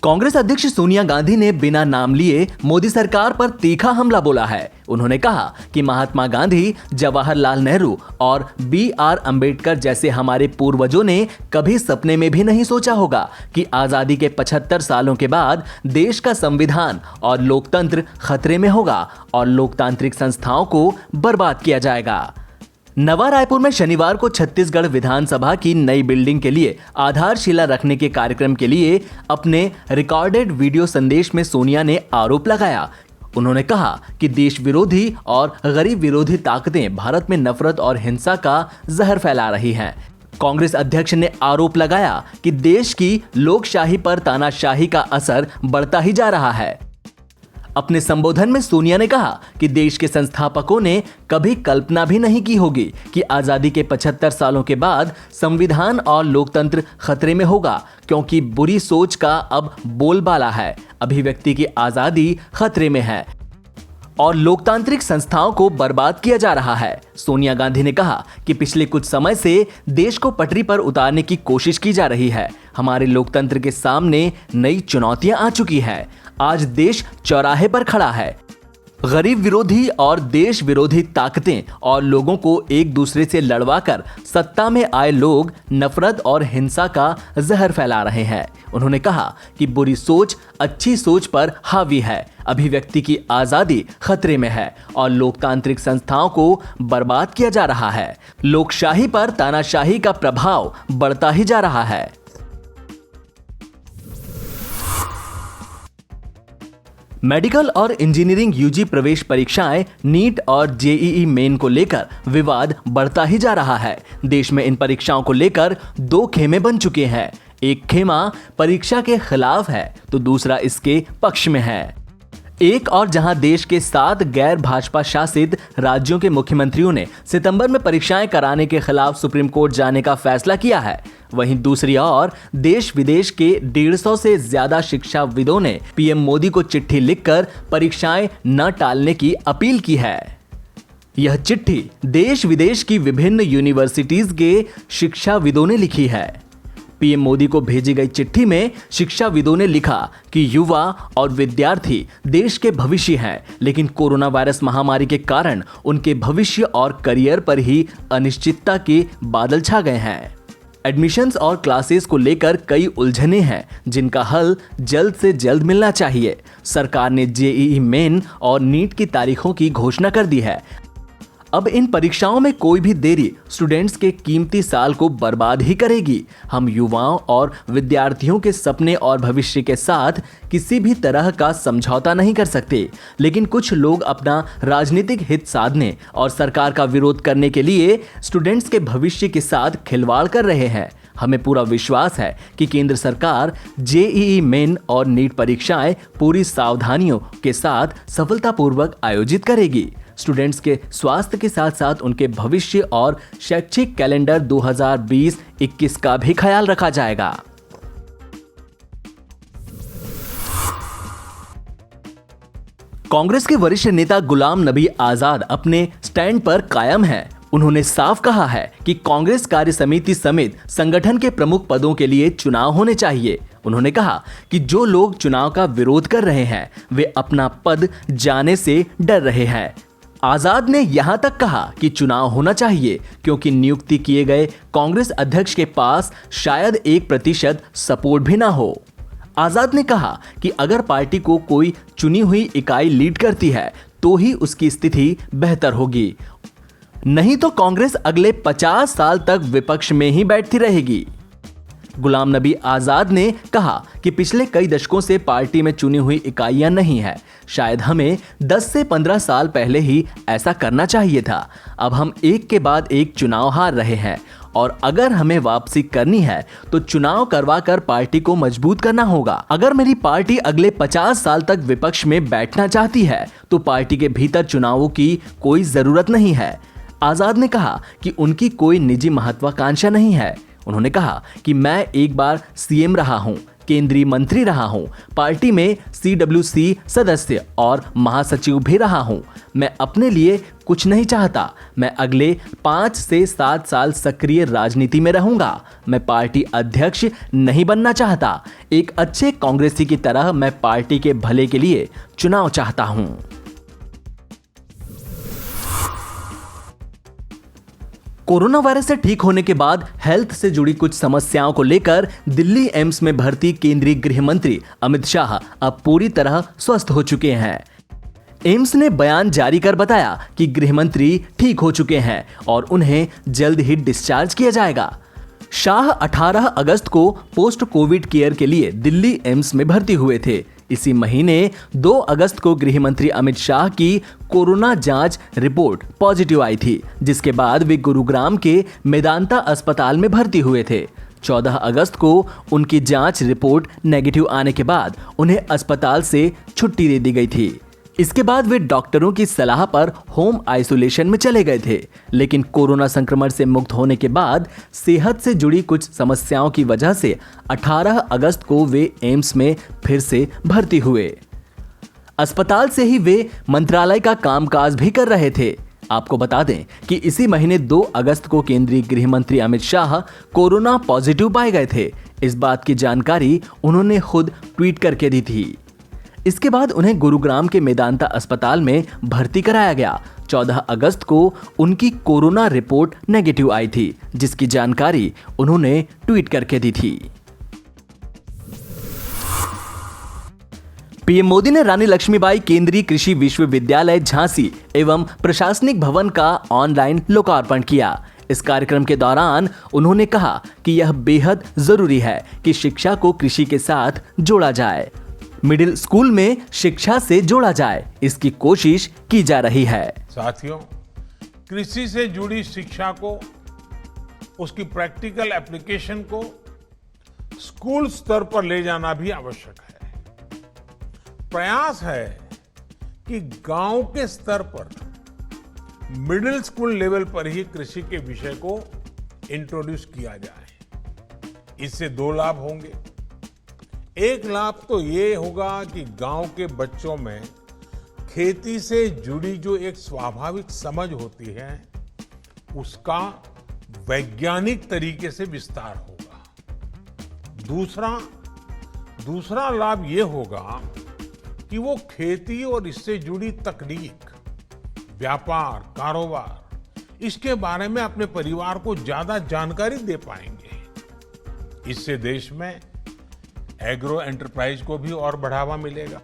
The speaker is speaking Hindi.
कांग्रेस अध्यक्ष सोनिया गांधी ने बिना नाम लिए मोदी सरकार पर तीखा हमला बोला है। उन्होंने कहा कि महात्मा गांधी, जवाहरलाल नेहरू और B.R. अंबेडकर जैसे हमारे पूर्वजों ने कभी सपने में भी नहीं सोचा होगा कि आजादी के 75 सालों के बाद देश का संविधान और लोकतंत्र खतरे में होगा और लोकतांत्रिक संस्थाओं को बर्बाद किया जाएगा। नवा रायपुर में शनिवार को छत्तीसगढ़ विधानसभा की नई बिल्डिंग के लिए आधारशिला रखने के कार्यक्रम के लिए अपने रिकॉर्डेड वीडियो संदेश में सोनिया ने आरोप लगाया। उन्होंने कहा कि देश विरोधी और गरीब विरोधी ताकतें भारत में नफरत और हिंसा का जहर फैला रही हैं। कांग्रेस अध्यक्ष ने आरोप लगाया कि देश की लोकशाही पर तानाशाही का असर बढ़ता ही जा रहा है। अपने संबोधन में सोनिया ने कहा कि देश के संस्थापकों ने कभी कल्पना भी नहीं की होगी कि आजादी के 75 सालों के बाद संविधान और लोकतंत्र खतरे में होगा, क्योंकि बुरी सोच का अब बोलबाला है। अभिव्यक्ति की आजादी खतरे में है और लोकतांत्रिक संस्थाओं को बर्बाद किया जा रहा है। सोनिया गांधी ने कहा कि पिछले कुछ समय से देश को पटरी पर उतारने की कोशिश की जा रही है। हमारे लोकतंत्र के सामने नई चुनौतियां आ चुकी हैं। आज देश चौराहे पर खड़ा है। गरीब विरोधी और देश विरोधी ताकतें और लोगों को एक दूसरे से लड़वाकर सत्ता में आए लोग नफरत और हिंसा का जहर फैला रहे हैं। उन्होंने कहा कि बुरी सोच अच्छी सोच पर हावी है। अभिव्यक्ति की आजादी खतरे में है और लोकतांत्रिक संस्थाओं को बर्बाद किया जा रहा है। लोकशाही पर तानाशाही का प्रभाव बढ़ता ही जा रहा है। मेडिकल और इंजीनियरिंग यूजी प्रवेश परीक्षाएं नीट और जेईई मेन को लेकर विवाद बढ़ता ही जा रहा है। देश में इन परीक्षाओं को लेकर दो खेमे बन चुके हैं। एक खेमा परीक्षा के खिलाफ है तो दूसरा इसके पक्ष में है। एक और जहां देश के 7 गैर भाजपा शासित राज्यों के मुख्यमंत्रियों ने सितंबर में परीक्षाएं कराने के खिलाफ सुप्रीम कोर्ट जाने का फैसला किया है, वहीं दूसरी ओर देश विदेश के 150 से ज्यादा शिक्षाविदों ने पीएम मोदी को चिट्ठी लिखकर परीक्षाएं न टालने की अपील की है। यह चिट्ठी देश विदेश की विभिन्न यूनिवर्सिटीज के शिक्षाविदों ने लिखी है। पीएम मोदी को भेजी गई चिट्ठी में शिक्षाविदों ने लिखा कि युवा और विद्यार्थी देश के भविष्य हैं, लेकिन कोरोना वायरस महामारी के कारण उनके भविष्य और करियर पर ही अनिश्चितता के बादल छा गए हैं। एडमिशन्स और क्लासेस को लेकर कई उलझने हैं जिनका हल जल्द से जल्द मिलना चाहिए। सरकार ने जेईई मेन और नीट की तारीखों की घोषणा कर दी है। अब इन परीक्षाओं में कोई भी देरी स्टूडेंट्स के कीमती साल को बर्बाद ही करेगी। हम युवाओं और विद्यार्थियों के सपने और भविष्य के साथ किसी भी तरह का समझौता नहीं कर सकते, लेकिन कुछ लोग अपना राजनीतिक हित साधने और सरकार का विरोध करने के लिए स्टूडेंट्स के भविष्य के साथ खिलवाड़ कर रहे हैं। हमें पूरा विश्वास है कि केंद्र सरकार जेईई मेन और नीट परीक्षाएं पूरी सावधानियों के साथ सफलतापूर्वक आयोजित करेगी। स्टूडेंट्स के स्वास्थ्य के साथ साथ उनके भविष्य और शैक्षिक कैलेंडर 2020-21 का भी ख्याल रखा जाएगा। कांग्रेस के वरिष्ठ नेता गुलाम नबी आजाद अपने स्टैंड पर कायम हैं। उन्होंने साफ कहा है कि कांग्रेस कार्य समिति समेत संगठन के प्रमुख पदों के लिए चुनाव होने चाहिए। उन्होंने कहा कि जो लोग चुनाव का विरोध कर रहे हैं वे अपना पद जाने से डर रहे हैं। आजाद ने यहां तक कहा कि चुनाव होना चाहिए क्योंकि नियुक्ति किए गए कांग्रेस अध्यक्ष के पास शायद 1% सपोर्ट भी ना हो। आजाद ने कहा कि अगर पार्टी को कोई चुनी हुई इकाई लीड करती है तो ही उसकी स्थिति बेहतर होगी, नहीं तो कांग्रेस अगले 50 साल तक विपक्ष में ही बैठती रहेगी। गुलाम नबी आजाद ने कहा कि पिछले कई दशकों से पार्टी में चुनी हुई इकाइयां नहीं है। शायद हमें 10 से 15 साल पहले ही ऐसा करना चाहिए था। अब हम एक के बाद एक चुनाव हार रहे हैं और अगर हमें वापसी करनी है तो चुनाव करवा कर पार्टी को मजबूत करना होगा। अगर मेरी पार्टी अगले 50 साल तक विपक्ष में बैठना चाहती है तो पार्टी के भीतर चुनावों की कोई जरूरत नहीं है। आजाद ने कहा कि उनकी कोई निजी महत्वाकांक्षा नहीं है। उन्होंने कहा कि मैं एक बार सीएम रहा हूं, केंद्रीय मंत्री रहा हूँ, पार्टी में CWC सदस्य और महासचिव भी रहा हूँ। मैं अपने लिए कुछ नहीं चाहता। मैं अगले 5 से 7 साल सक्रिय राजनीति में रहूंगा। मैं पार्टी अध्यक्ष नहीं बनना चाहता। एक अच्छे कांग्रेसी की तरह मैं पार्टी के भले के लिए चुनाव चाहता हूं। कोरोना वायरस से ठीक होने के बाद हेल्थ से जुड़ी कुछ समस्याओं को लेकर दिल्ली एम्स में भर्ती केंद्रीय गृह मंत्री अमित शाह अब पूरी तरह स्वस्थ हो चुके हैं। एम्स ने बयान जारी कर बताया कि गृह मंत्री ठीक हो चुके हैं और उन्हें जल्द ही डिस्चार्ज किया जाएगा। शाह 18 अगस्त को पोस्ट कोविड केयर के लिए दिल्ली एम्स में भर्ती हुए थे। इसी महीने 2 अगस्त को गृह मंत्री अमित शाह की कोरोना जांच रिपोर्ट पॉजिटिव आई थी, जिसके बाद वे गुरुग्राम के मेदांता अस्पताल में भर्ती हुए थे। 14 अगस्त को उनकी जांच रिपोर्ट नेगेटिव आने के बाद उन्हें अस्पताल से छुट्टी दे दी गई थी। इसके बाद वे डॉक्टरों की सलाह पर होम आइसोलेशन में चले गए थे, लेकिन कोरोना संक्रमण से मुक्त होने के बाद सेहत से जुड़ी कुछ समस्याओं की वजह से 18 अगस्त को वे एम्स में फिर से भर्ती हुए। अस्पताल से ही वे मंत्रालय का कामकाज भी कर रहे थे। आपको बता दें कि इसी महीने 2 अगस्त को केंद्रीय गृह मंत्री अमित शाह कोरोना पॉजिटिव पाए गए थे। इस बात की जानकारी उन्होंने खुद ट्वीट करके दी थी। इसके बाद उन्हें गुरुग्राम के मेदांता अस्पताल में भर्ती कराया गया। 14 अगस्त को उनकी कोरोना रिपोर्ट नेगेटिव आई थी, जिसकी जानकारी उन्होंने ट्वीट करके दी थी। पीएम मोदी ने रानी लक्ष्मीबाई केंद्रीय कृषि विश्वविद्यालय झांसी एवं प्रशासनिक भवन का ऑनलाइन लोकार्पण किया। इस कार्यक्रम के दौरान उन्होंने कहा कि यह बेहद जरूरी है कि शिक्षा को कृषि के साथ जोड़ा जाए। मिडिल स्कूल में शिक्षा से जोड़ा जाए, इसकी कोशिश की जा रही है। साथियों, कृषि से जुड़ी शिक्षा को, उसकी प्रैक्टिकल एप्लीकेशन को स्कूल स्तर पर ले जाना भी आवश्यक है। प्रयास है कि गांव के स्तर पर मिडिल स्कूल लेवल पर ही कृषि के विषय को इंट्रोड्यूस किया जाए। इससे 2 लाभ होंगे। एक लाभ तो ये होगा कि गांव के बच्चों में खेती से जुड़ी जो एक स्वाभाविक समझ होती है, उसका वैज्ञानिक तरीके से विस्तार होगा। दूसरा लाभ ये होगा कि वो खेती और इससे जुड़ी तकनीक, व्यापार, कारोबार, इसके बारे में अपने परिवार को ज्यादा जानकारी दे पाएंगे। इससे देश में एग्रो एंटरप्राइज को भी और बढ़ावा मिलेगा।